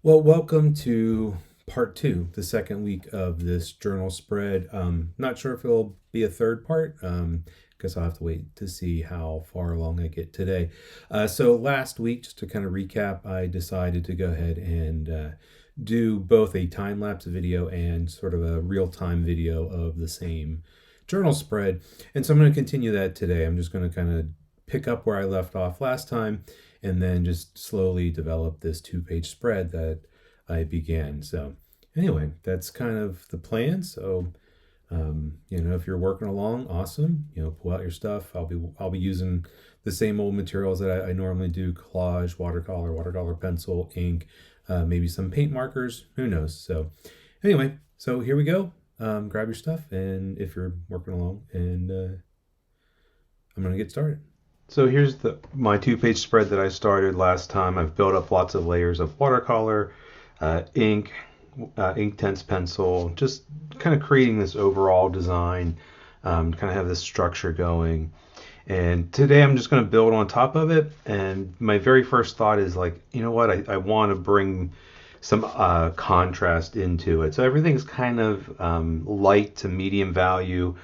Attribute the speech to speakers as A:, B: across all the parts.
A: Well, welcome to part two, the second week of this journal spread. Not sure if it'll be a third part, because I'll have to wait to see how far along I get today. So last week, just to kind of recap, I decided to go ahead and do both a time lapse video and sort of a real time video of the same journal spread. And so I'm going to continue that today. I'm just going to kind of pick up where I left off last time and then just slowly develop this two-page spread that I began. So anyway, that's kind of the plan. So if you're working along, awesome. Pull out your stuff. I'll be using the same old materials that I normally do: collage, watercolor pencil, ink, maybe some paint markers. Who knows? So anyway, so here we go. Grab your stuff, and if you're working along, and I'm gonna get started. So here's my two-page spread that I started last time. I've built up lots of layers of watercolor, ink, Inktense pencil, just kind of creating this overall design, kind of have this structure going. And today I'm just going to build on top of it. And my very first thought is like, you know what, I want to bring some contrast into it. So everything's kind of light to medium value,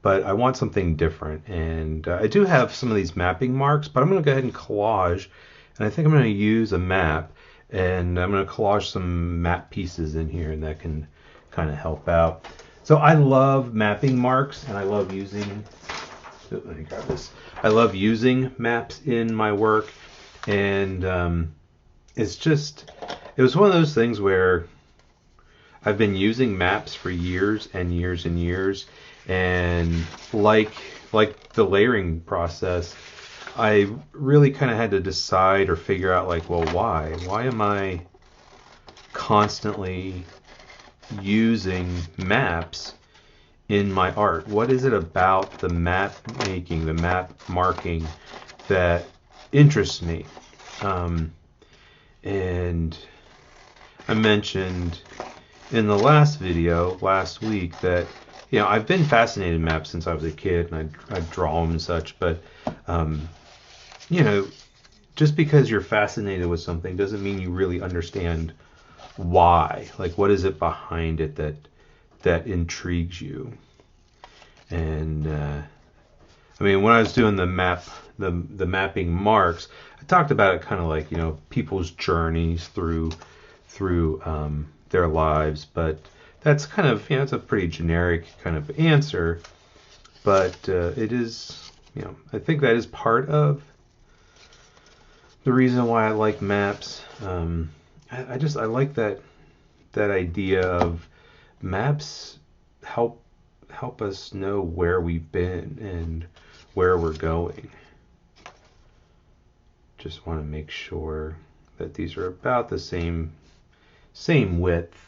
A: but I want something different. And I do have some of these mapping marks, but I'm going to go ahead and collage. And I think I'm going to use a map, and I'm going to collage some map pieces in here, and that can kind of help out. So I love mapping marks, and I love using, let me grab this. I love using maps in my work, and it was one of those things where I've been using maps for years and years and years, and like the layering process, I really kind of had to decide or figure out like, well, why am I constantly using maps in my art? What is it about the map making, the map marking, that interests me? And I mentioned in the last video last week that I've been fascinated in maps since I was a kid, and I draw them and such, but just because you're fascinated with something doesn't mean you really understand why. Like, what is it behind it that intrigues you? And when I was doing the mapping marks, I talked about it kind of like people's journeys through their lives, but that's kind of it's a pretty generic kind of answer, but it is I think that is part of the reason why I like maps. I like that idea of maps help us know where we've been and where we're going. Just want to make sure that these are about the same width.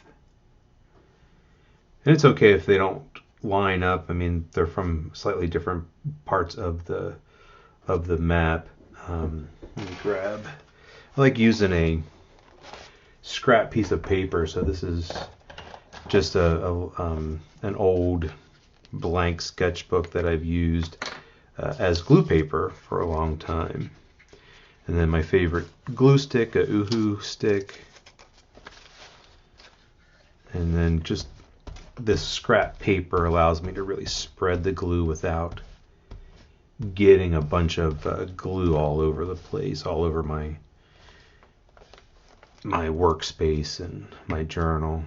A: And it's okay if they don't line up. I mean, they're from slightly different parts of the map. Let me grab. I like using a scrap piece of paper. So this is just an old blank sketchbook that I've used as glue paper for a long time. And then my favorite glue stick, a Uhu stick. And then just this scrap paper allows me to really spread the glue without getting a bunch of glue all over the place, all over my workspace and my journal.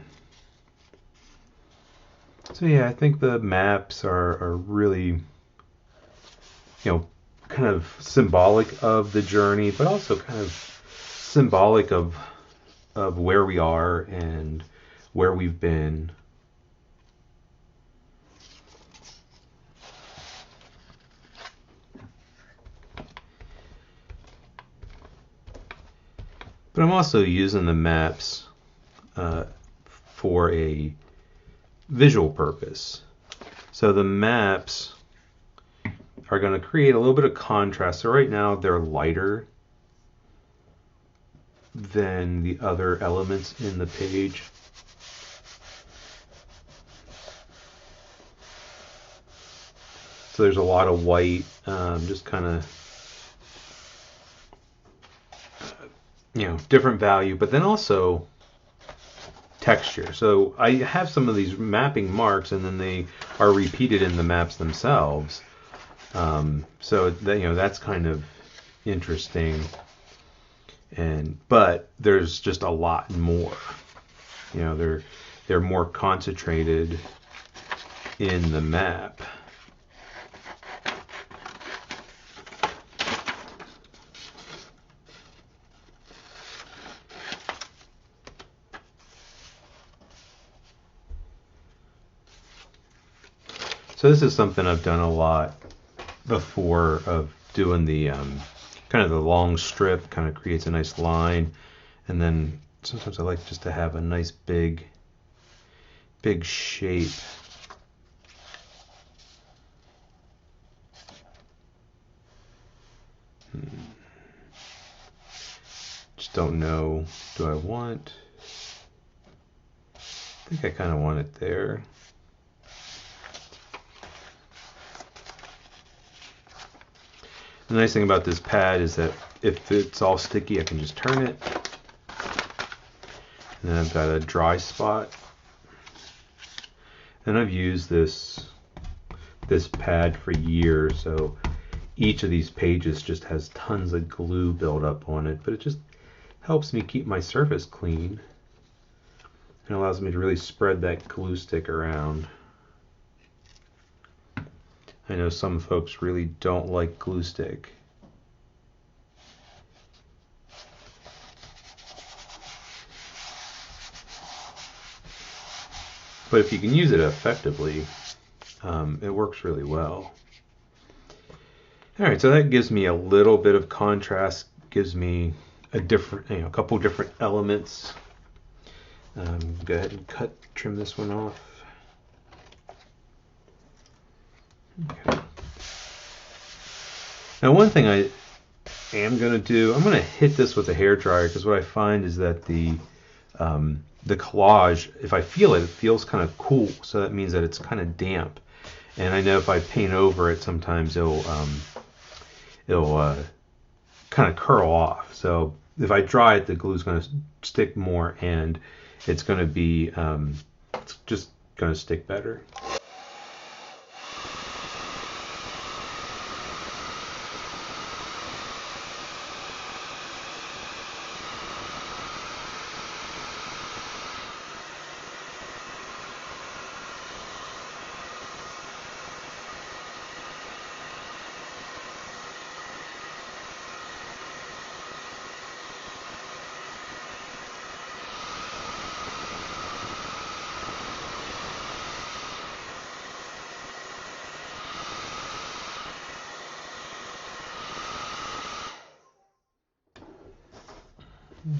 A: So yeah, I think the maps are really, kind of symbolic of the journey, but also kind of symbolic of where we are and where we've been. But I'm also using the maps for a visual purpose. So the maps are going to create a little bit of contrast. So right now they're lighter than the other elements in the page. So there's a lot of white, just kind of different value, but then also texture. So I have some of these mapping marks, and then they are repeated in the maps themselves. So that, that's kind of interesting. But there's just a lot more. They're more concentrated in the map. So this is something I've done a lot before, of doing the kind of the long strip, kind of creates a nice line, and then sometimes I like just to have a nice big shape. Just don't know, do I want, I think I kind of want it there. The nice thing about this pad is that if it's all sticky, I can just turn it. And then I've got a dry spot. And I've used this pad for years, so each of these pages just has tons of glue built up on it, but it just helps me keep my surface clean and allows me to really spread that glue stick around. I know some folks really don't like glue stick. But if you can use it effectively, it works really well. Alright, so that gives me a little bit of contrast, gives me a couple different elements. Go ahead and trim this one off. Okay. Now one thing I am going to do, I'm going to hit this with a hairdryer, because what I find is that the collage, if I feel it, it feels kind of cool, so that means that it's kind of damp. And I know if I paint over it, sometimes it'll kind of curl off. So if I dry it, the glue's going to stick more, and it's going to be it's just going to stick better.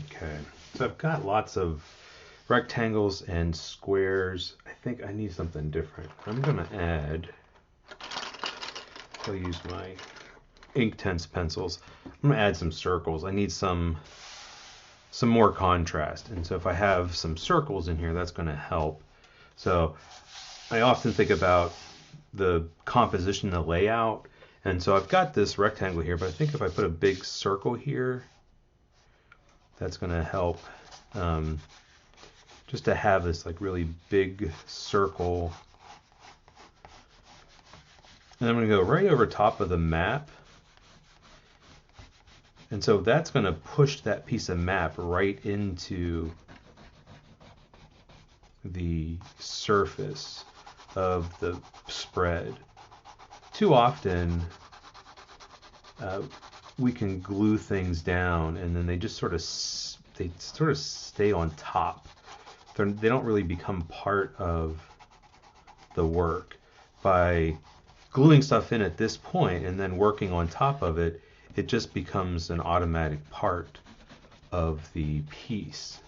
A: Okay, so I've got lots of rectangles and squares. I think I need something different. I'm going to add, I'll use my Inktense pencils. I'm going to add some circles. I need some more contrast. And so if I have some circles in here, that's going to help. So I often think about the composition, the layout. And so I've got this rectangle here, but I think if I put a big circle here, that's going to help just to have this like really big circle. And I'm going to go right over top of the map. And so that's going to push that piece of map right into the surface of the spread. Too often, we can glue things down, and then they just sort of stay on top. They don't really become part of the work. By gluing stuff in at this point and then working on top of it, it just becomes an automatic part of the piece.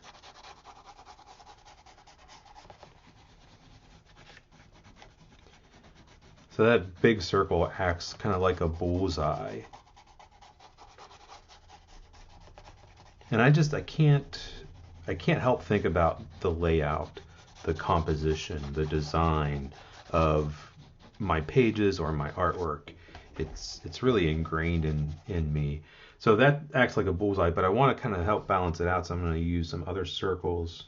A: So that big circle acts kind of like a bullseye. And I can't help think about the layout, the composition, the design of my pages or my artwork. It's really ingrained in me. So that acts like a bullseye, but I want to kind of help balance it out, so I'm going to use some other circles.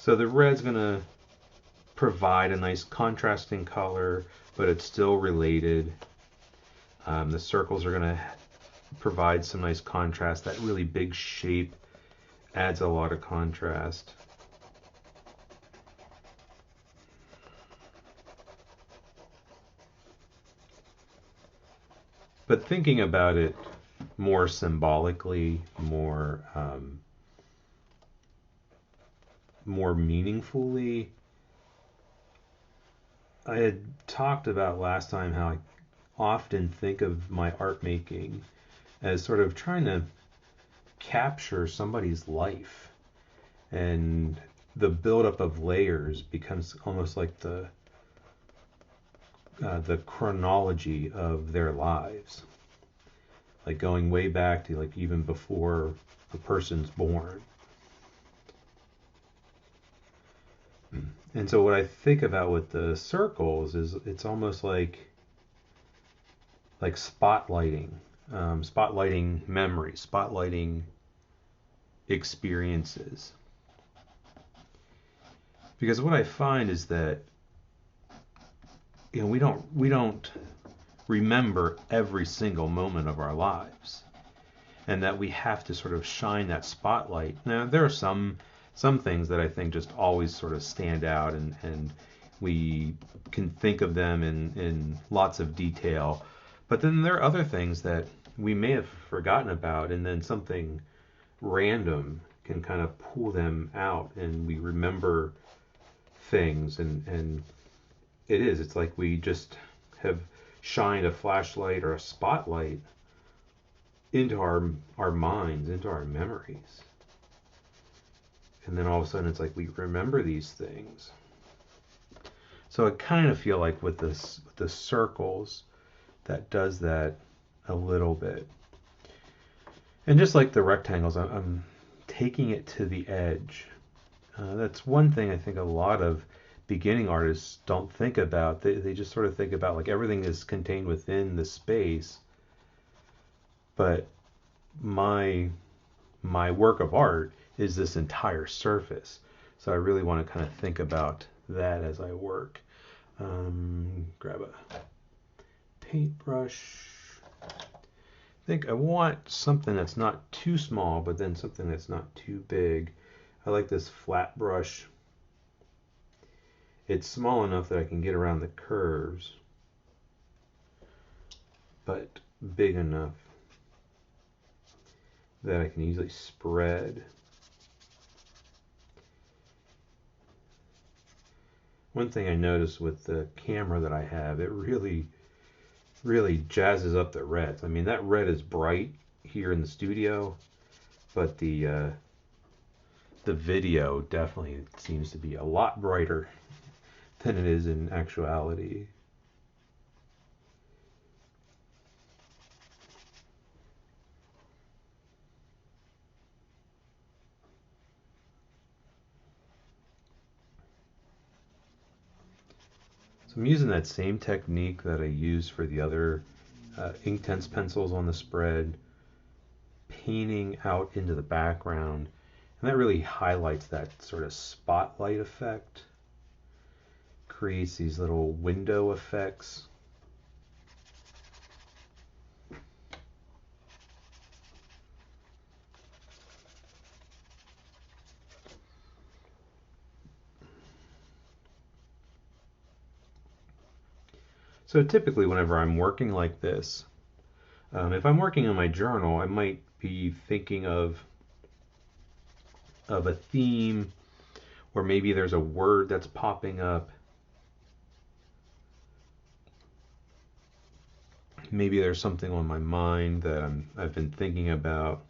A: So the red's going to provide a nice contrasting color, but it's still related. The circles are going to provide some nice contrast. That really big shape adds a lot of contrast. But thinking about it more symbolically, more meaningfully, I had talked about last time how I often think of my art making as sort of trying to capture somebody's life, and the buildup of layers becomes almost like the chronology of their lives, like going way back to like even before a person's born. And so what I think about with the circles is it's almost like spotlighting, spotlighting memories, spotlighting experiences. Because what I find is that we don't remember every single moment of our lives, and that we have to sort of shine that spotlight. Now there are some things that I think just always sort of stand out, and we can think of them in lots of detail. But then there are other things that we may have forgotten about, and then something random can kind of pull them out, and we remember things, and it's like we just have shined a flashlight or a spotlight into our minds, into our memories. And then all of a sudden it's like we remember these things. So I kind of feel like with the circles, that does that a little bit. And just like the rectangles, I'm taking it to the edge. That's one thing I think a lot of beginning artists don't think about. They just sort of think about like everything is contained within the space. But my work of art is this entire surface. So I really want to kind of think about that as I work. Grab a paintbrush. I think I want something that's not too small, but then something that's not too big. I like this flat brush. It's small enough that I can get around the curves, but big enough that I can easily spread. One thing I noticed with the camera that I have, it really jazzes up the reds. I mean, that red is bright here in the studio, but the video definitely seems to be a lot brighter than it is in actuality. So I'm using that same technique that I used for the other Inktense pencils on the spread, painting out into the background, and that really highlights that sort of spotlight effect, creates these little window effects. So typically whenever I'm working like this, if I'm working on my journal, I might be thinking of a theme, or maybe there's a word that's popping up. Maybe there's something on my mind that I've been thinking about.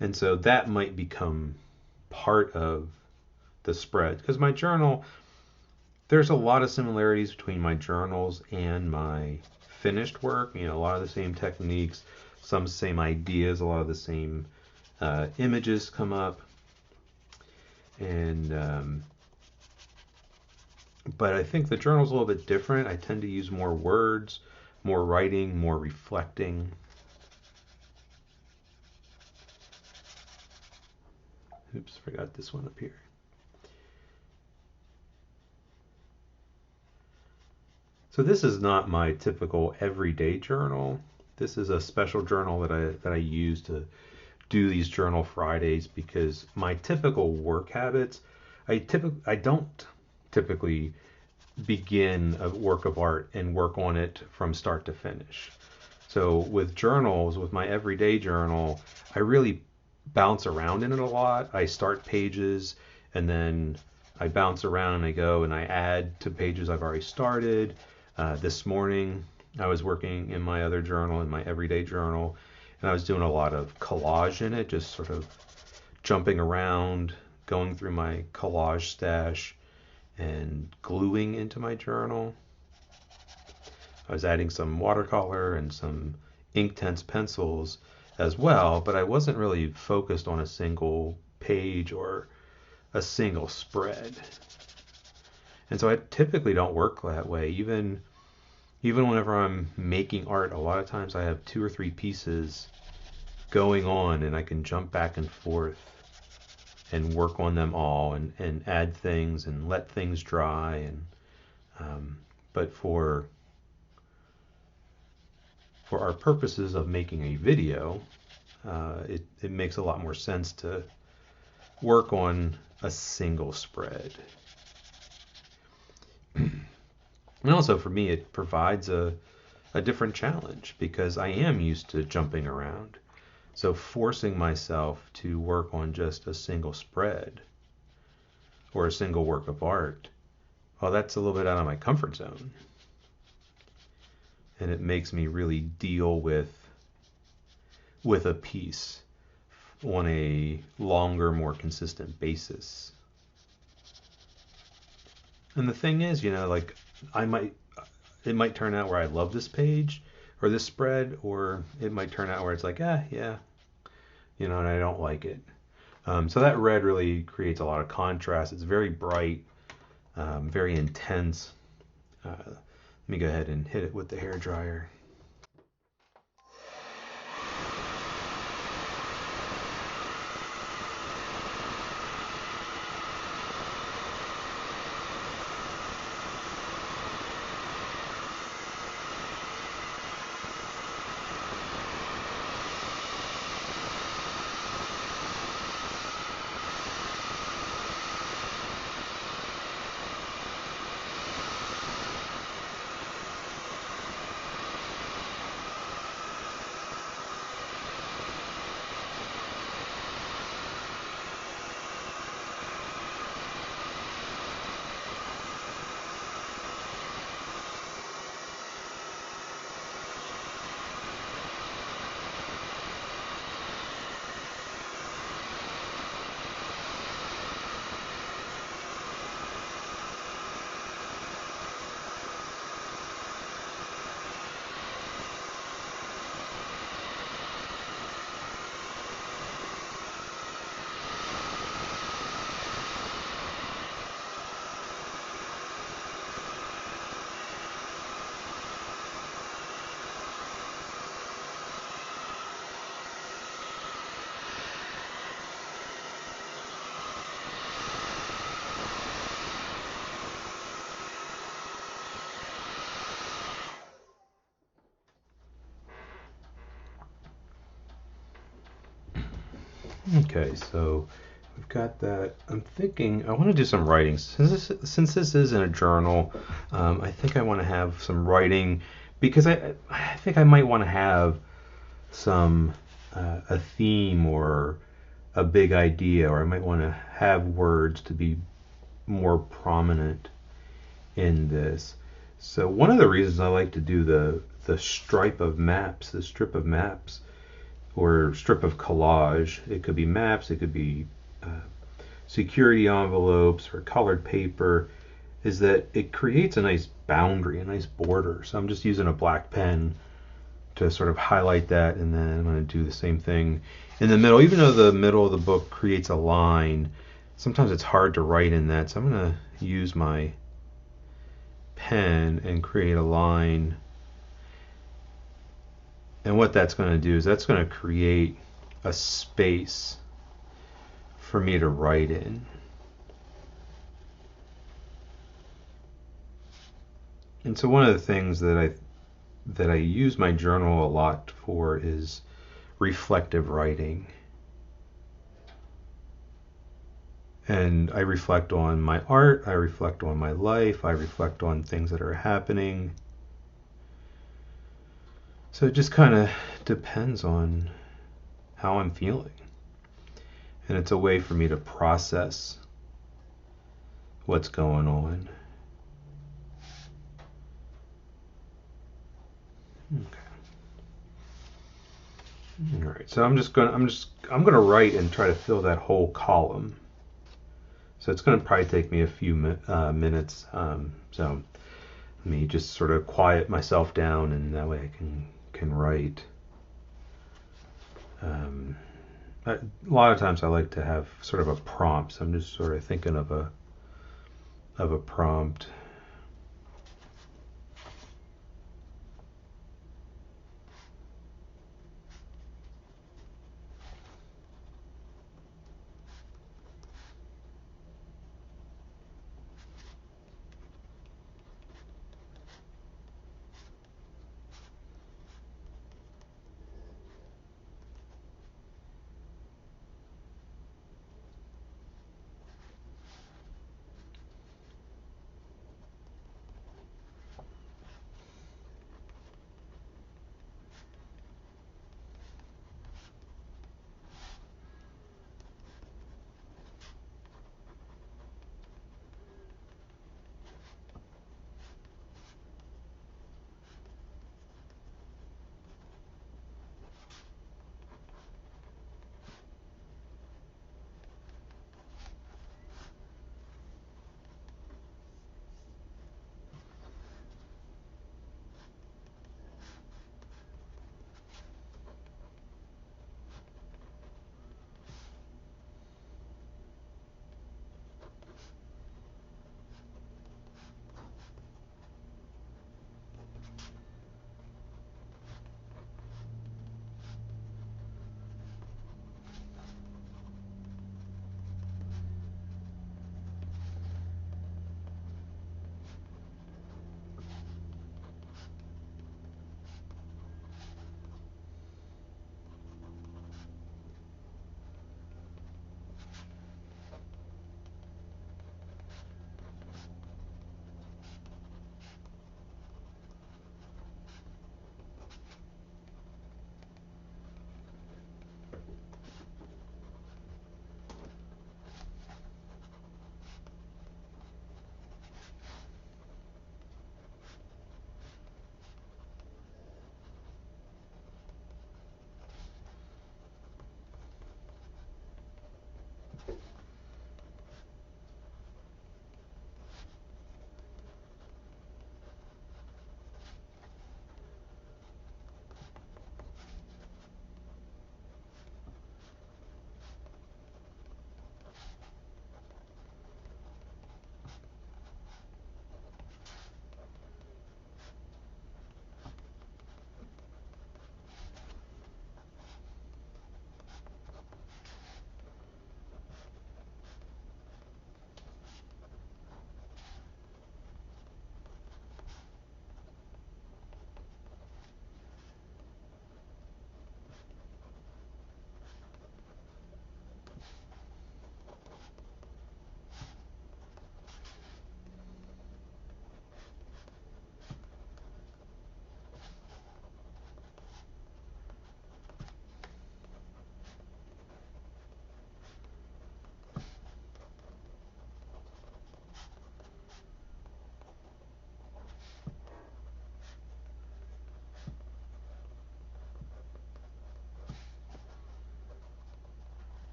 A: And so that might become part of the spread, because my journal, there's a lot of similarities between my journals and my finished work. A lot of the same techniques, some same ideas, a lot of the same images come up. And but I think the journal's a little bit different. I tend to use more words, more writing, more reflecting. Oops, forgot this one up here. So this is not my typical everyday journal. This is a special journal that I use to do these journal Fridays because my typical work habits, I don't typically begin a work of art and work on it from start to finish. So with journals, with my everyday journal, I really bounce around in it a lot. I start pages and then I bounce around and I go and I add to pages I've already started. This morning I was working in my other journal, in my everyday journal, and I was doing a lot of collage in it, just sort of jumping around, going through my collage stash and gluing into my journal. I was adding some watercolor and some Inktense pencils as well, but I wasn't really focused on a single page or a single spread. And so I typically don't work that way. Even whenever I'm making art, a lot of times I have 2 or 3 pieces going on and I can jump back and forth and work on them all and add things and let things dry. And but for our purposes of making a video, it makes a lot more sense to work on a single spread. And also for me, it provides a different challenge because I am used to jumping around. So forcing myself to work on just a single spread or a single work of art, well, that's a little bit out of my comfort zone. And it makes me really deal with a piece on a longer, more consistent basis. And the thing is, like it might turn out where I love this page or this spread, or it might turn out where it's like, yeah, and I don't like it. So that red really creates a lot of contrast. It's very bright, very intense. Let me go ahead and hit it with the hairdryer. Okay, so we've got that. I'm thinking I want to do some writing. Since this is in a journal, I think I want to have some writing because I think I might want to have some a theme or a big idea, or I might want to have words to be more prominent in this. So one of the reasons I like to do the strip of maps, or strip of collage. It could be maps, it could be security envelopes or colored paper, is that it creates a nice boundary, a nice border. So I'm just using a black pen to sort of highlight that, and then I'm going to do the same thing in the middle. Even though the middle of the book creates a line, sometimes it's hard to write in that, so I'm going to use my pen and create a line. And what that's going to do is that's going to create a space for me to write in. And so one of the things that I use my journal a lot for is reflective writing. And I reflect on my art, I reflect on my life, I reflect on things that are happening. So it just kind of depends on how I'm feeling. And it's a way for me to process what's going on. Okay. All right. So I'm gonna write and try to fill that whole column. So it's gonna probably take me a few minutes. So let me just sort of quiet myself down, and that way I can write. A lot of times I like to have sort of a prompt. So I'm just sort of thinking of a prompt.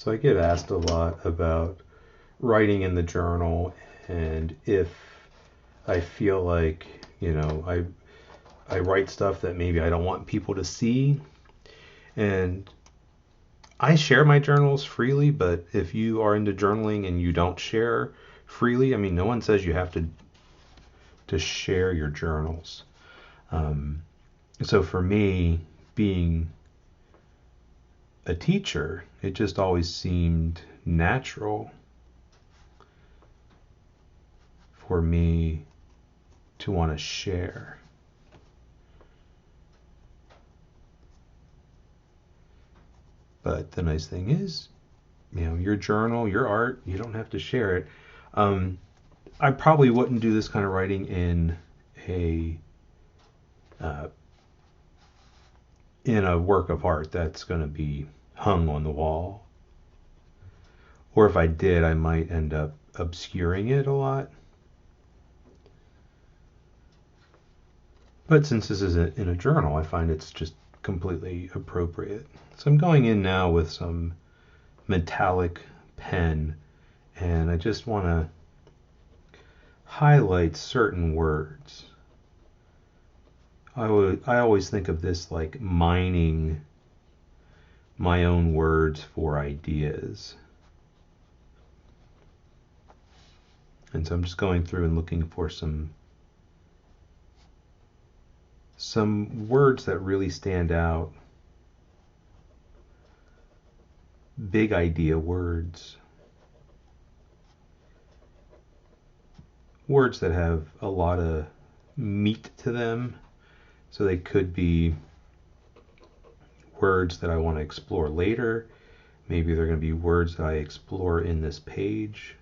A: So I get asked a lot about writing in the journal, and if I feel like, I write stuff that maybe I don't want people to see. And I share my journals freely, but if you are into journaling and you don't share freely, I mean, no one says you have to share your journals. So for me, being a teacher, it just always seemed natural for me to want to share. But the nice thing is, your journal, your art, you don't have to share it. I probably wouldn't do this kind of writing in a work of art that's going to be hung on the wall. Or if I did, I might end up obscuring it a lot. But since this is in a journal, I find it's just completely appropriate. So I'm going in now with some metallic pen, and I just want to highlight certain words. I always think of this like mining my own words for ideas. And so I'm just going through and looking for some words that really stand out. Big idea words. Words that have a lot of meat to them. So they could be words that I want to explore later. Maybe they're going to be words that I explore in this page.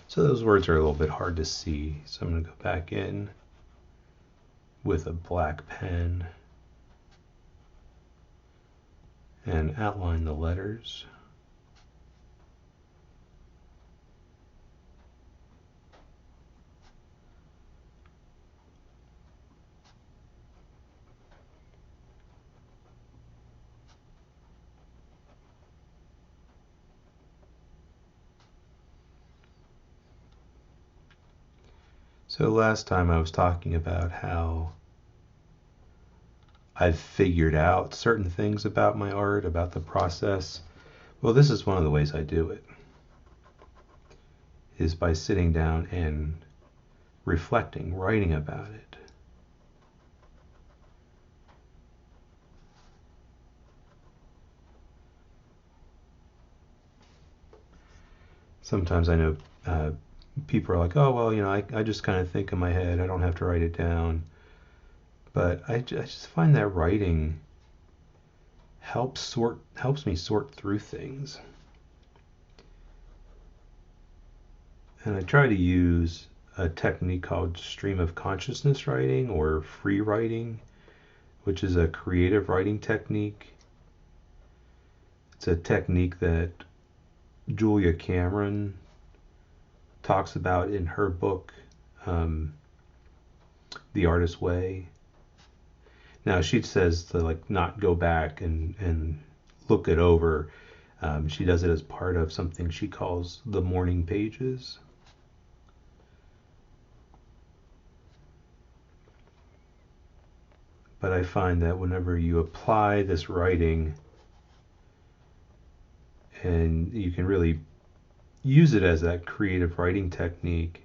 A: So those words are a little bit hard to see. So I'm going to go back in with a black pen and outline the letters. So last time I was talking about how I've figured out certain things about my art, about the process. Well, this is one of the ways I do it, is by sitting down and reflecting, writing about it. Sometimes I know people are like, oh, well, I just kind of think in my head. I don't have to write it down. But I just find that writing helps me sort through things. And I try to use a technique called stream of consciousness writing or free writing, which is a creative writing technique. It's a technique that Julia Cameron talks about in her book, The Artist's Way. Now she says to not go back and look it over. She does it as part of something she calls the morning pages. But I find that whenever you apply this writing, and you can really use it as that creative writing technique,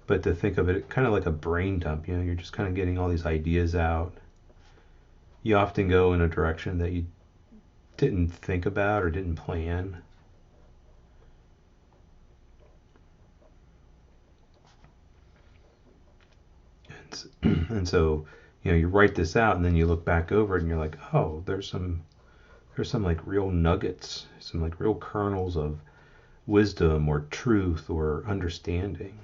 A: but to think of it kind of like a brain dump, you're just kind of getting all these ideas out. you often go in a direction that you didn't think about or didn't plan. And so, you write this out and then you look back over it and you're like, oh, there's some like real nuggets, some like real kernels of wisdom or truth or understanding.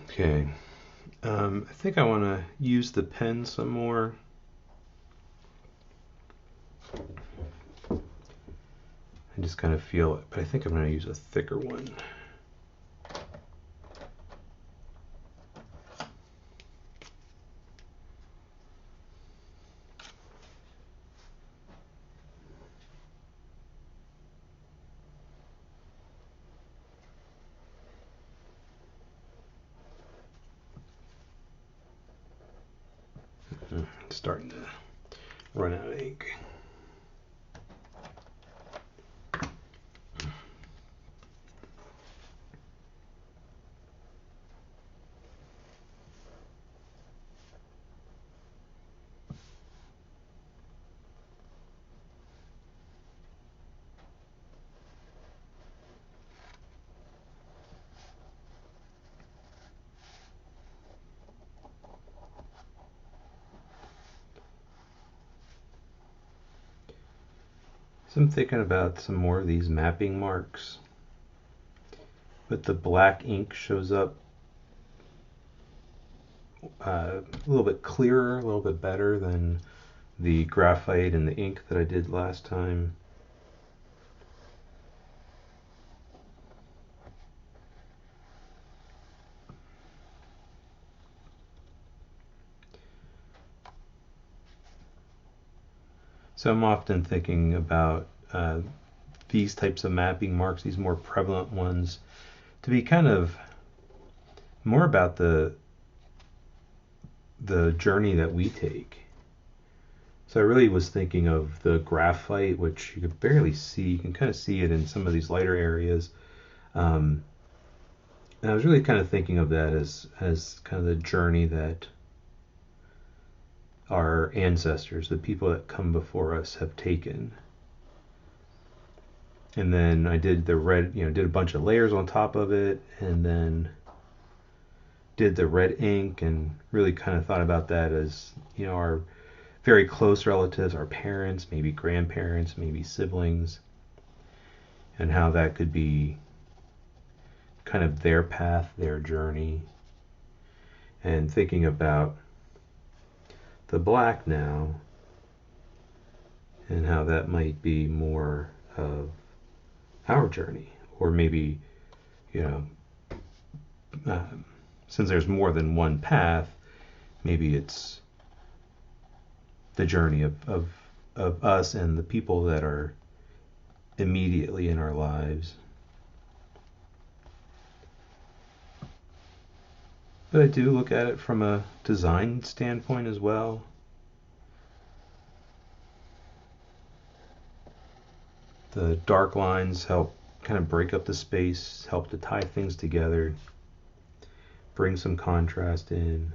A: Okay. I think I want to use the pen some more. I just kind of feel it, but I think I'm going to use a thicker one. It's starting to run out of ink. So I'm thinking about some more of these mapping marks, but the black ink shows up a little bit clearer, a little bit better than the graphite and the ink that I did last time. So I'm often thinking about these types of mapping marks, these more prevalent ones, to be kind of more about the journey that we take. So I really was thinking of the graphite, which you could barely see. You can kind of see it in some of these lighter areas. And I was really kind of thinking of that as kind of the journey that our ancestors, the people that come before us, have taken. And then I did the red, did a bunch of layers on top of it, and then did the red ink, and really kind of thought about that as, our very close relatives, our parents, maybe grandparents, maybe siblings, and how that could be kind of their path, their journey. And thinking about the black now and how that might be more of our journey, or maybe, since there's more than one path, maybe it's the journey of us and the people that are immediately in our lives. But I do look at it from a design standpoint as well. The dark lines help kind of break up the space, help to tie things together, bring some contrast in.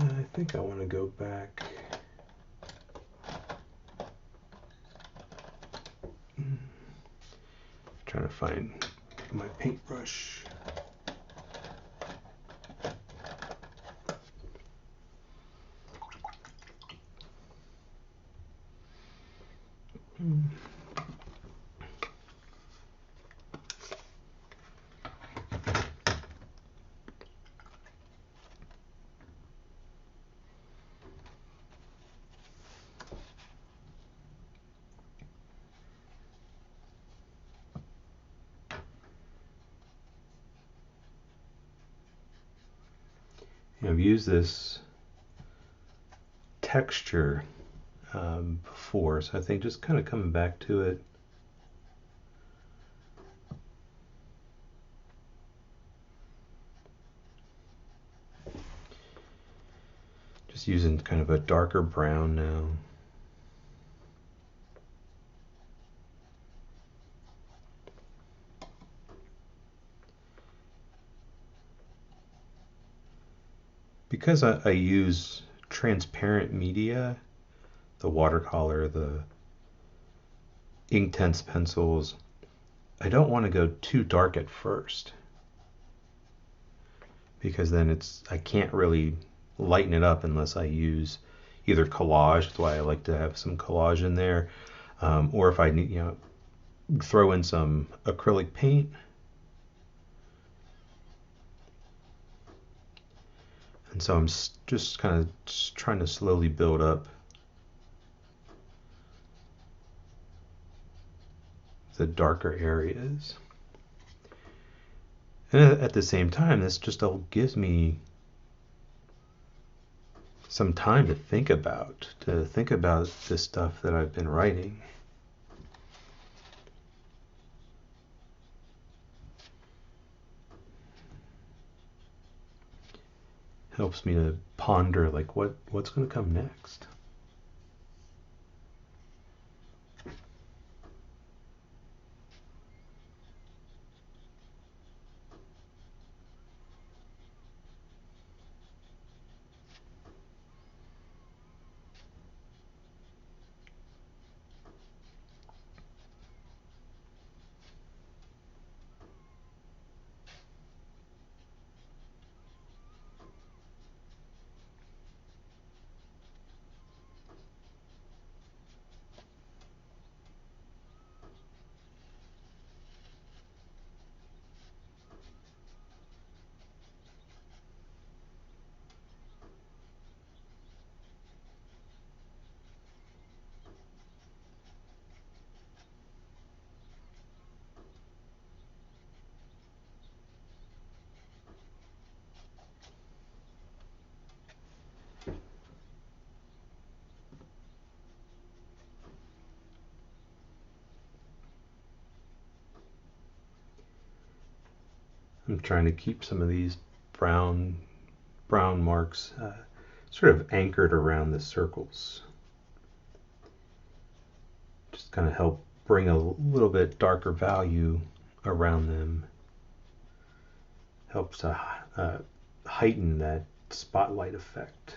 A: I think I want to go back. Trying to find my paintbrush. I've used this texture before, so I think just kind of coming back to it. Just using kind of a darker brown now. Because I use transparent media, the watercolor, the Inktense pencils, I don't want to go too dark at first, because then I can't really lighten it up unless I use either collage. That's why I like to have some collage in there, or if I need, throw in some acrylic paint. And so I'm just kind of trying to slowly build up the darker areas. And at the same time, this just all gives me some time to think about this stuff that I've been writing. Helps me to ponder, like, what's going to come next. I'm trying to keep some of these brown marks sort of anchored around the circles. Just kind of help bring a little bit darker value around them. Helps to heighten that spotlight effect.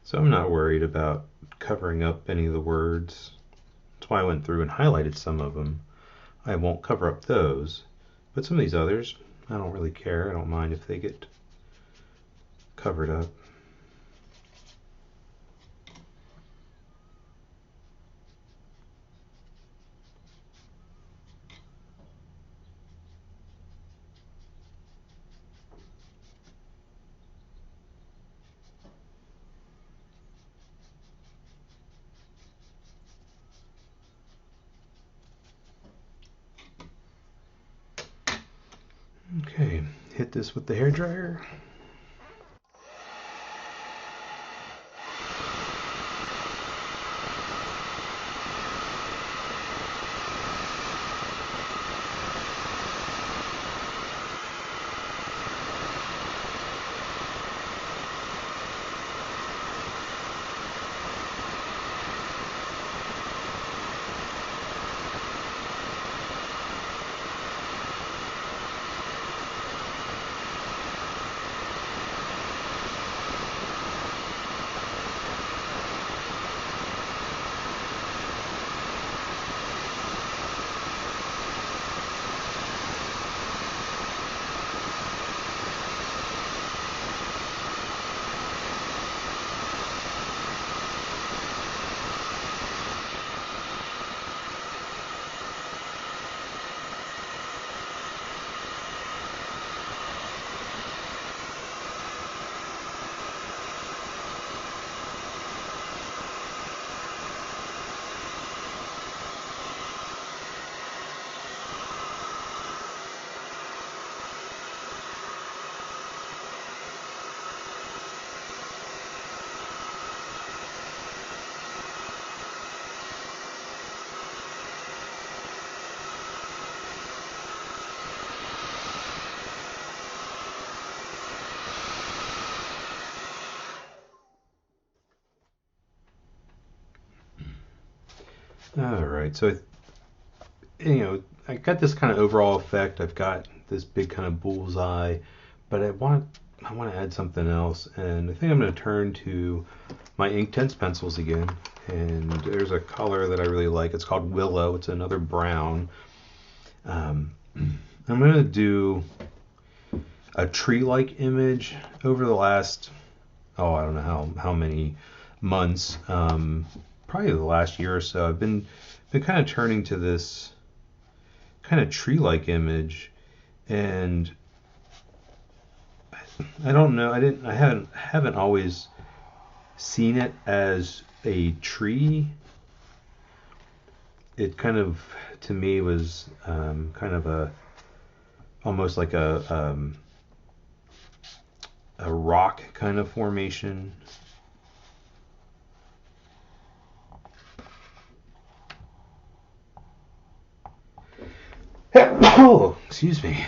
A: So I'm not worried about covering up any of the words. That's why I went through and highlighted some of them. I won't cover up those, but some of these others, I don't really care. I don't mind if they get covered up. Okay, hit this with the hairdryer. All right, so I got this kind of overall effect. I've got this big kind of bullseye, but I want to add something else, and I think I'm going to turn to my Inktense pencils again. And there's a color that I really like. It's called Willow. It's another brown. I'm going to do a tree-like image over the last, I don't know how many months. Probably the last year or so. I've been kind of turning to this kind of tree-like image, and I don't know. I haven't always seen it as a tree. It kind of, to me, was kind of almost like a rock kind of formation. Oh, excuse me.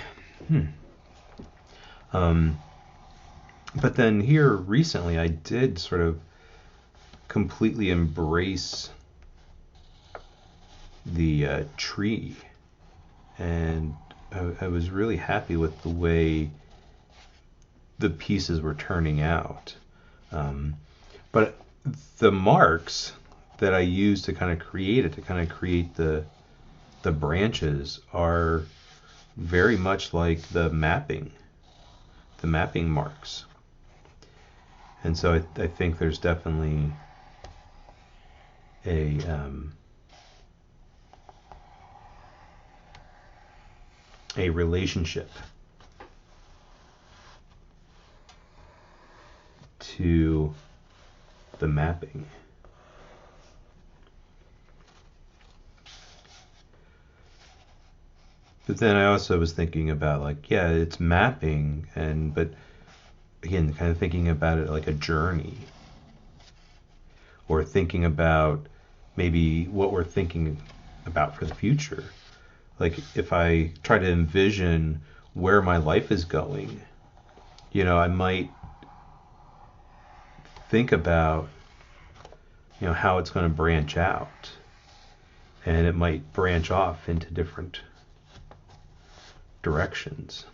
A: But then here recently, I did sort of completely embrace the tree, and I was really happy with the way the pieces were turning out. But the marks that I used to kind of create it, to kind of create the branches, are very much like the mapping marks. And so I think there's definitely a relationship to the mapping. But then I also was thinking about, like, yeah, it's mapping, but again, kind of thinking about it like a journey, or thinking about maybe what we're thinking about for the future. Like, if I try to envision where my life is going, I might think about, how it's going to branch out, and it might branch off into different directions.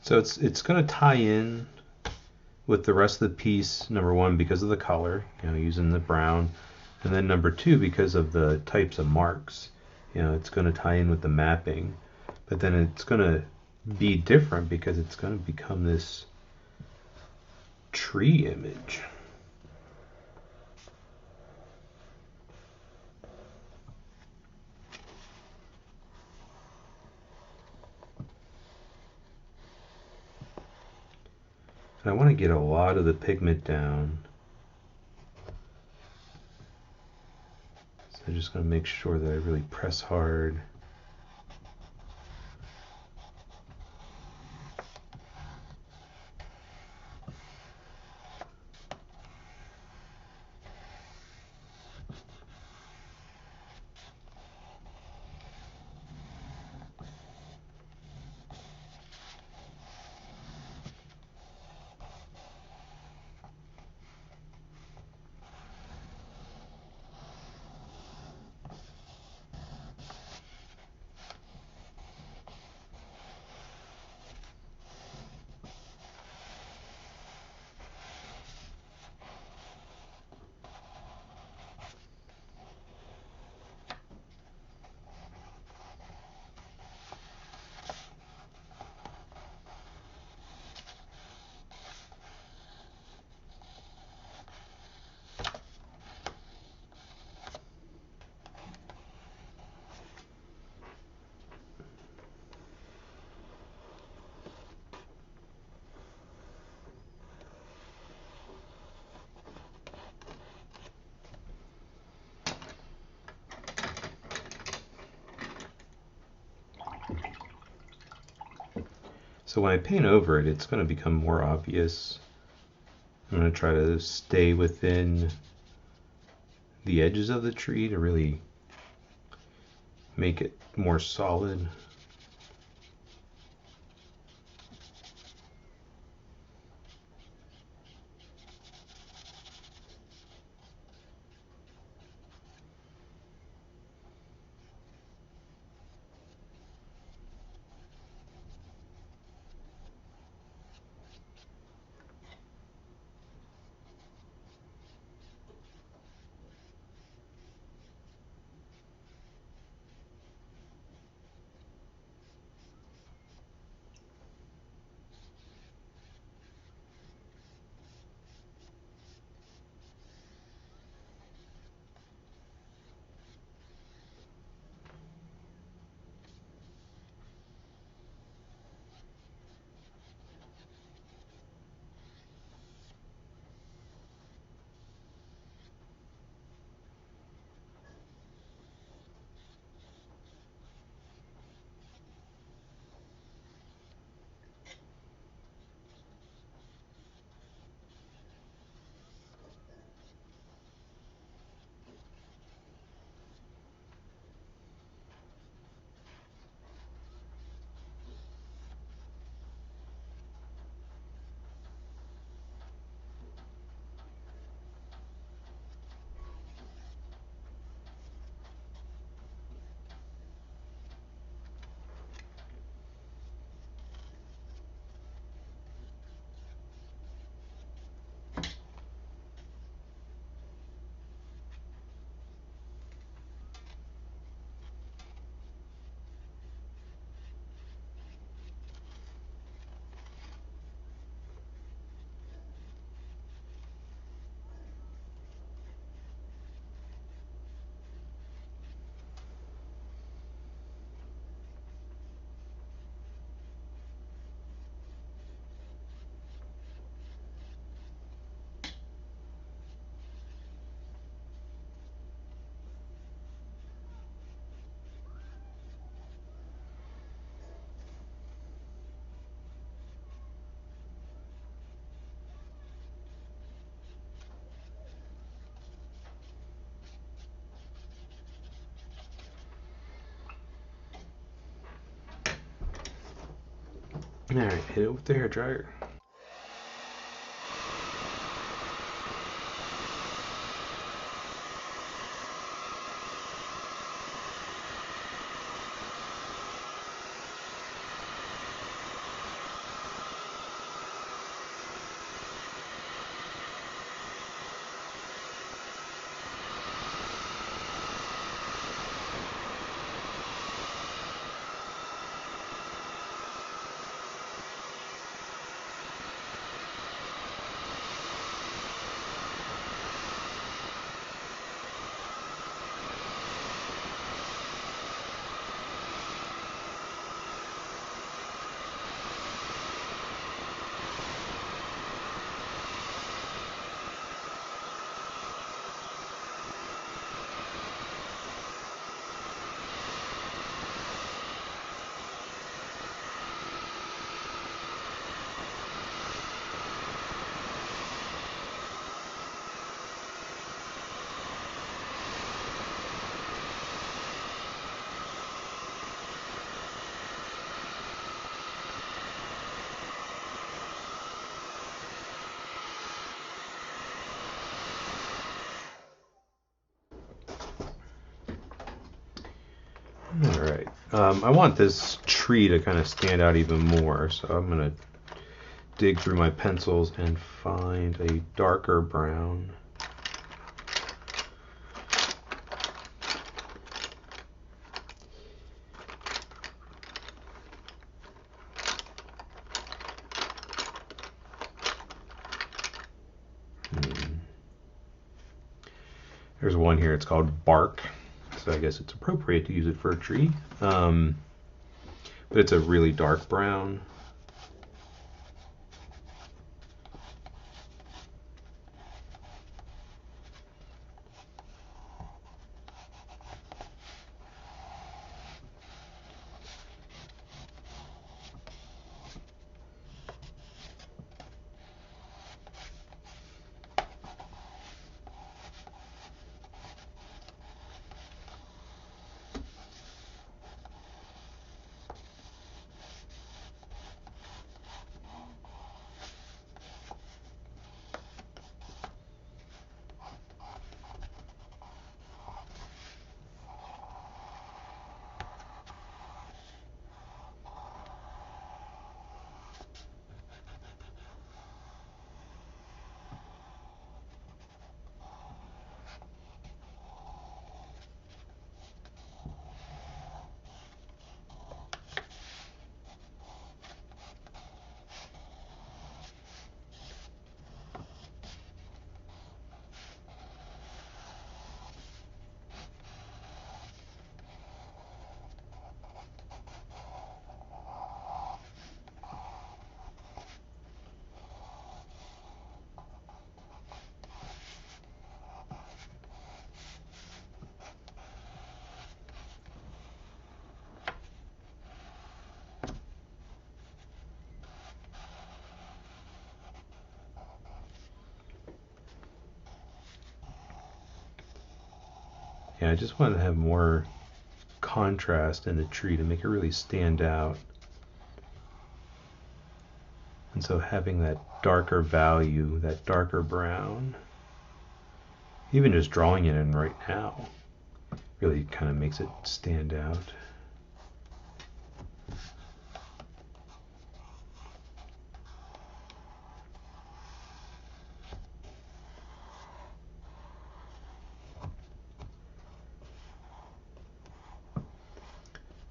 A: So it's going to tie in with the rest of the piece, number one, because of the color, using the brown, and then number two, because of the types of marks. It's going to tie in with the mapping, but then it's going to be different because it's going to become this tree image. And I want to get a lot of the pigment down. So I'm just going to make sure that I really press hard. So when I paint over it, it's going to become more obvious. I'm going to try to stay within the edges of the tree to really make it more solid. Alright, hit it with the hair dryer. right. I want this tree to kind of stand out even more, so I'm going to dig through my pencils and find a darker brown. There's one here, it's called bark, so I guess it's appropriate to use it for a tree. But it's a really dark brown. Yeah, I just want to have more contrast in the tree to make it really stand out. And so having that darker value, that darker brown, even just drawing it in right now, really kind of makes it stand out.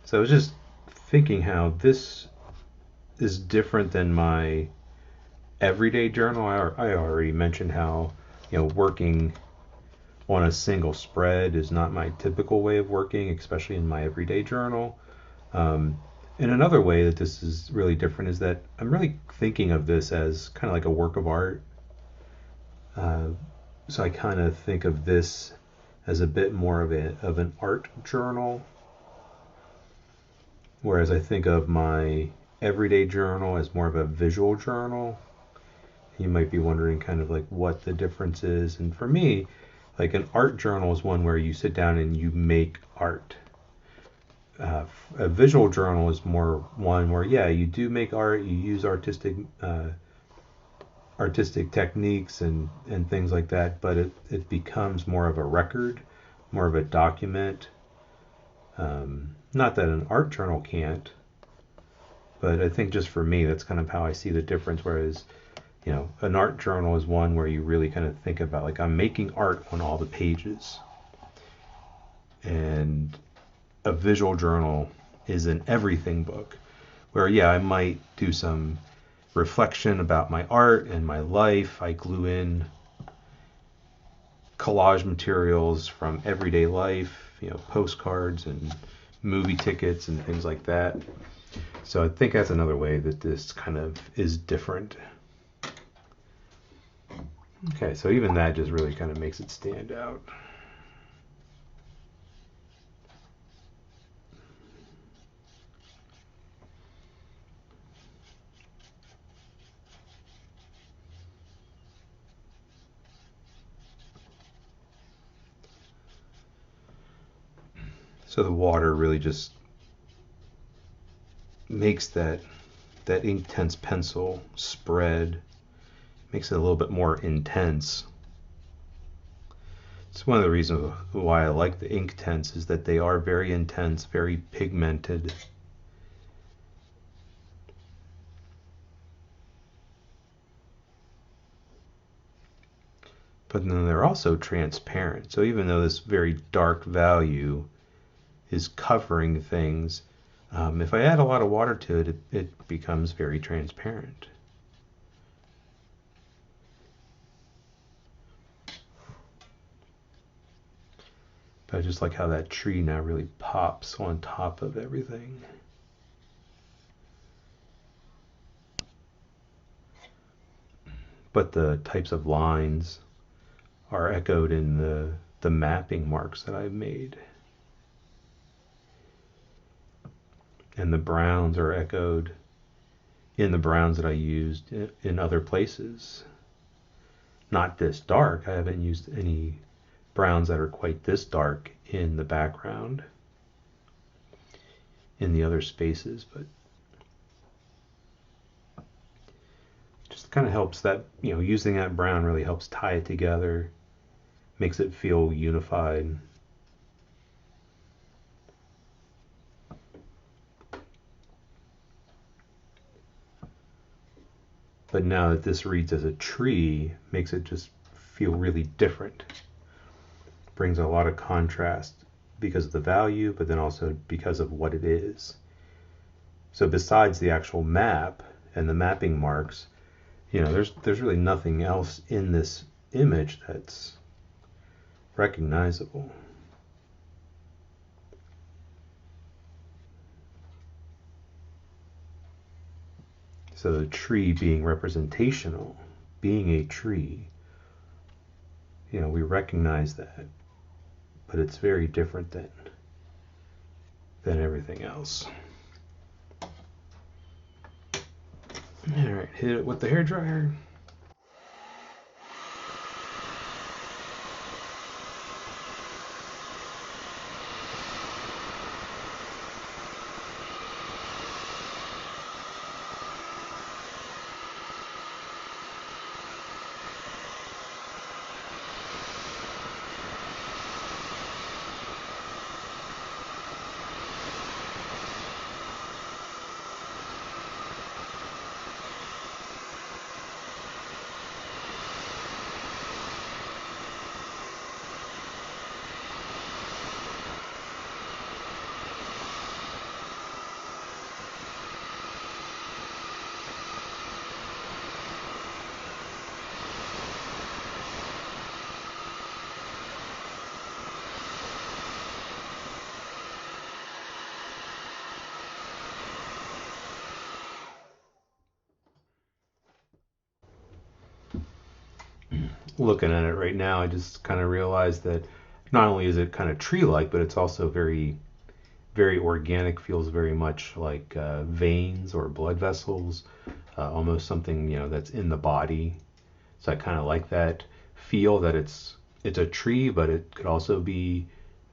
A: So I was just thinking how this is different than my everyday journal. I already mentioned how, working on a single spread is not my typical way of working, especially in my everyday journal. And another way that this is really different is that I'm really thinking of this as kind of like a work of art. So I kind of think of this as a bit more of an art journal, whereas I think of my everyday journal as more of a visual journal. You might be wondering kind of like what the difference is. And for me, like an art journal is one where you sit down and you make art. A visual journal is more one where, yeah, you do make art, you use artistic techniques and things like that, but it becomes more of a record, more of a document. Not that an art journal can't, but I think just for me, that's kind of how I see the difference. Whereas, an art journal is one where you really kind of think about, like, I'm making art on all the pages. And a visual journal is an everything book where, yeah, I might do some reflection about my art and my life. I glue in collage materials from everyday life, postcards and movie tickets and things like that. So I think that's another way that this kind of is different. Okay, so even that just really kind of makes it stand out. So the water really just makes that Inktense pencil spread, makes it a little bit more intense. It's one of the reasons why I like the Inktense is that they are very intense, very pigmented. But then they're also transparent. So even though this very dark value is covering things, if I add a lot of water to it, it becomes very transparent. But I just like how that tree now really pops on top of everything. But the types of lines are echoed in the mapping marks that I've made. And the browns are echoed in the browns that I used in other places. Not this dark. I haven't used any browns that are quite this dark in the background in the other spaces, but just kind of helps that, using that brown really helps tie it together, makes it feel unified. But now that this reads as a tree, makes it just feel really different. Brings a lot of contrast because of the value, but then also because of what it is. So besides the actual map and the mapping marks, there's really nothing else in this image that's recognizable. So the tree being representational, being a tree, we recognize that, but it's very different than everything else. All right, hit it with the hairdryer. Looking at it right now, I just kind of realized that not only is it kind of tree-like, but it's also very, very organic. Feels very much like veins or blood vessels, almost something that's in the body. So I kind of like that feel that it's a tree, but it could also be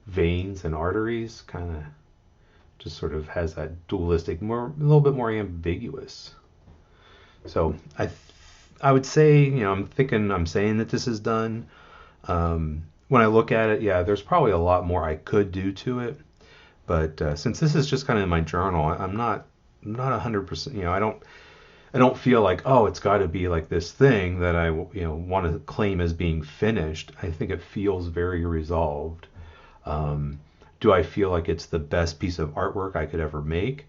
A: veins and arteries. Kind of just sort of has that dualistic, a little bit more ambiguous. So I would say, I'm saying that this is done. When I look at it, yeah, there's probably a lot more I could do to it. But since this is just kind of in my journal, I'm not 100%. I don't feel like, oh, it's got to be like this thing that I want to claim as being finished. I think it feels very resolved. Do I feel like it's the best piece of artwork I could ever make?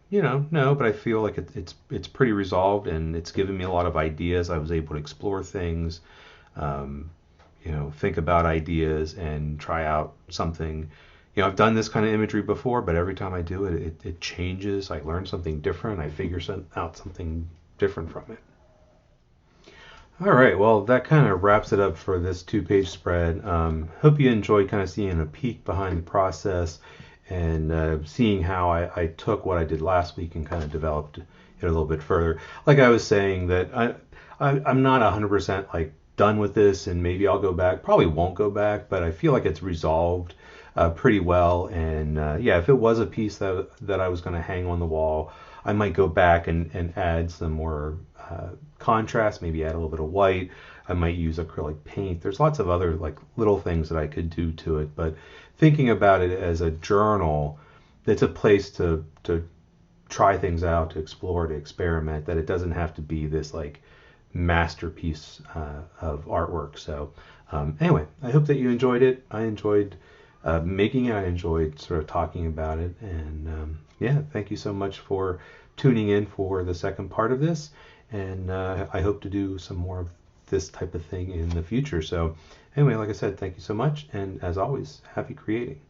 A: No, but I feel like it's pretty resolved, and it's given me a lot of ideas. I was able to explore things, think about ideas and try out something. I've done this kind of imagery before, but every time I do it, it changes. I learn something different. I figure out something different from it. All right, well, that kind of wraps it up for this 2-page spread. Hope you enjoyed kind of seeing a peek behind the process and seeing how I took what I did last week and kind of developed it a little bit further. Like I was saying, that I'm not 100% like done with this, and maybe I'll go back. Probably won't go back, but I feel like it's resolved pretty well. And yeah, if it was a piece that I was going to hang on the wall, I might go back and add some more contrast, maybe add a little bit of white, I might use acrylic paint. There's lots of other like little things that I could do to it, but thinking about it as a journal, it's a place to try things out, to explore, to experiment, that it doesn't have to be this like masterpiece of artwork. So anyway, I hope that you enjoyed it. I enjoyed making it. I enjoyed sort of talking about it. And yeah, thank you so much for tuning in for the second part of this. And I hope to do some more of this type of thing in the future. So anyway, like I said, thank you so much. And as always, happy creating.